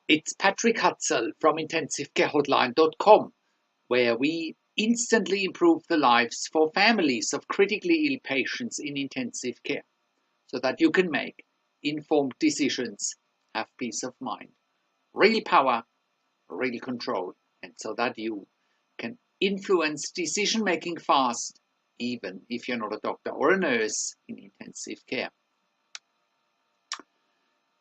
It's Patrick Hutzel from IntensiveCareHotline.com, where we instantly improve the lives for families of critically ill patients in intensive care, so that you can make informed decisions, have peace of mind, real power, real control, and so that you can influence decision making fast, even if you're not a doctor or a nurse in intensive care.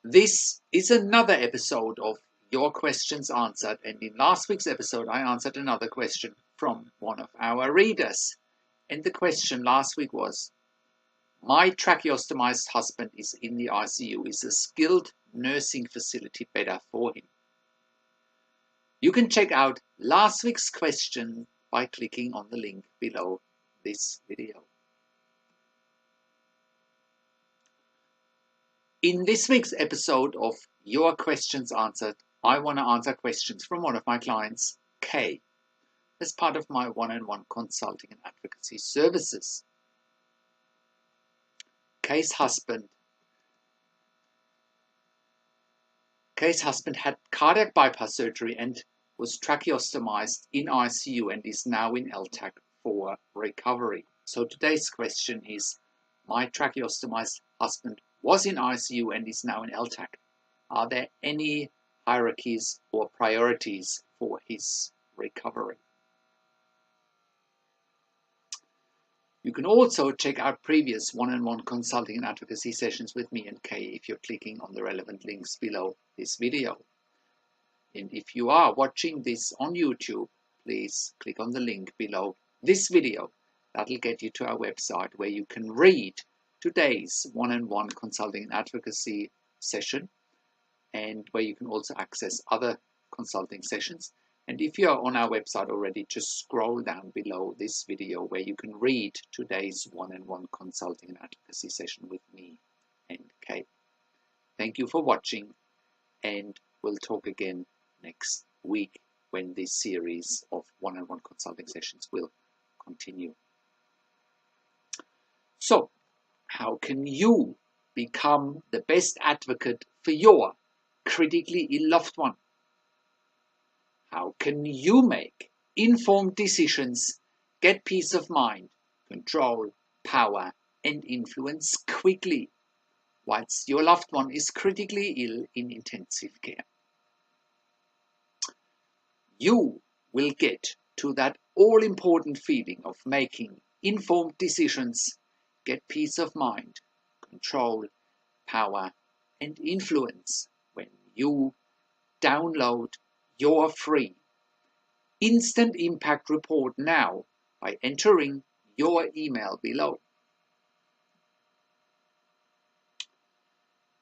This is another episode of Your Questions Answered, and in last week's episode I answered another question from one of our readers. And the question last week was, my tracheostomized husband is in the ICU. Is a skilled nursing facility better for him? You can check out last week's question by clicking on the link below this video. In this week's episode of Your Questions Answered, I want to answer questions from one of my clients, Kay, as part of my one-on-one consulting and advocacy services. Kay's husband had cardiac bypass surgery and was tracheostomized in ICU and is now in LTACH for recovery. So today's question is, my tracheostomized husband was in ICU and is now in LTACH. Are there any hierarchies or priorities for his recovery? You can also check out previous one-on-one consulting and advocacy sessions with me and Kay if you're clicking on the relevant links below this video. And if you are watching this on YouTube, please click on the link below this video. That'll get you to our website where you can read today's one-on-one consulting and advocacy session, and where you can also access other consulting sessions. And if you're on our website already, just scroll down below this video where you can read today's one-on-one consulting and advocacy session with me and Kay. Thank you for watching, and we'll talk again next week when this series of one-on-one consulting sessions will continue. So, how can you become the best advocate for your critically ill loved one? How can you make informed decisions, get peace of mind, control, power, and influence quickly whilst your loved one is critically ill in intensive care? You will get to that all-important feeling of making informed decisions, get peace of mind, control, power, and influence when you download your free instant impact report now by entering your email below.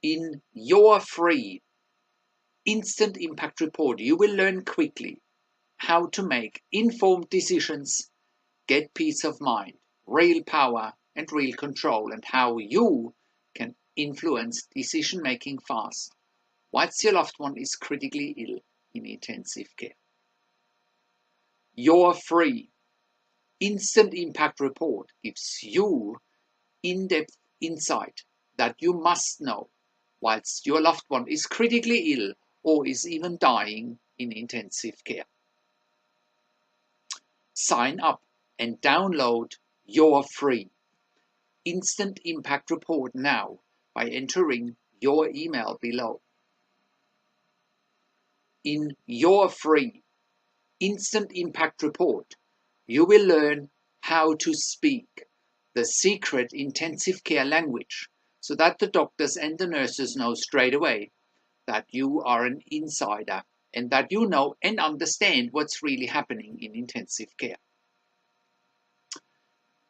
In your free instant impact report, you will learn quickly how to make informed decisions, get peace of mind, real power, and real control, and how you can influence decision making fast whilst your loved one is critically ill in intensive care. Your free instant impact report gives you in-depth insight that you must know whilst your loved one is critically ill or is even dying in intensive care. Sign up and download your free instant impact report now by entering your email below. In your free instant impact report, you will learn how to speak the secret intensive care language so that the doctors and the nurses know straight away that you are an insider and that you know and understand what's really happening in intensive care.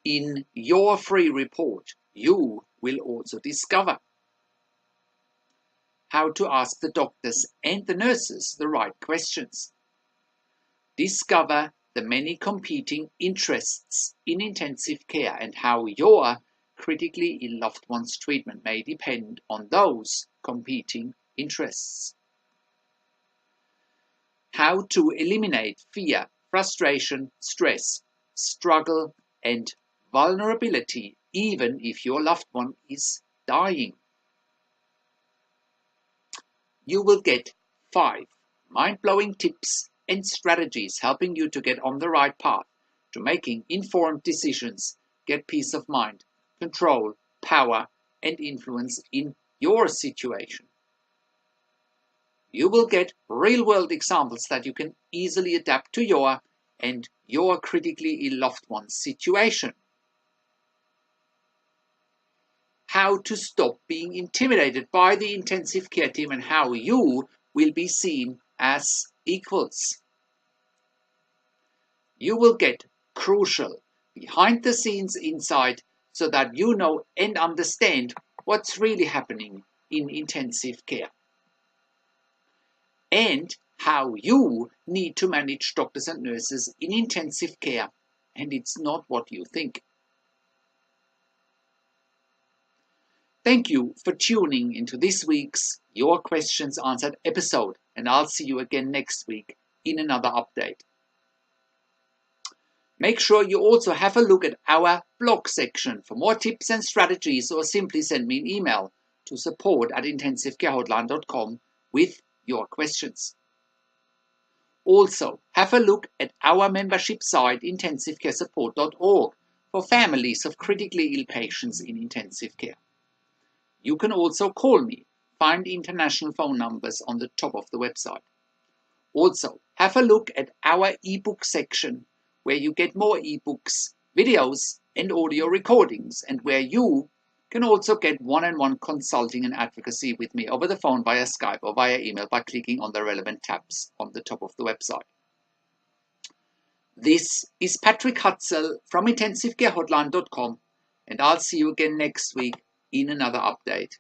In your free report, you will also discover how to ask the doctors and the nurses the right questions. Discover the many competing interests in intensive care and how your critically ill loved one's treatment may depend on those competing interests. How to eliminate fear, frustration, stress, struggle, and vulnerability even if your loved one is dying. You will get 5 mind-blowing tips and strategies helping you to get on the right path to making informed decisions, get peace of mind, control, power, and influence in your situation. You will get real-world examples that you can easily adapt to your and your critically ill loved one's situation. How to stop being intimidated by the intensive care team and how you will be seen as equals. You will get crucial behind-the-scenes insight so that you know and understand what's really happening in intensive care, and how you need to manage doctors and nurses in intensive care, and it's not what you think. Thank you for tuning into this week's Your Questions Answered episode, and I'll see you again next week in another update. Make sure you also have a look at our blog section for more tips and strategies, or simply send me an email to support@intensivecarehotline.com with your questions. Also, have a look at our membership site intensivecaresupport.org for families of critically ill patients in intensive care. You can also call me. Find international phone numbers on the top of the website. Also, have a look at our ebook section, where you get more ebooks, videos, and audio recordings, and where you can also get one-on-one consulting and advocacy with me over the phone, via Skype, or via email by clicking on the relevant tabs on the top of the website. This is Patrick Hutzel from intensivecarehotline.com, and I'll see you again next week in another update.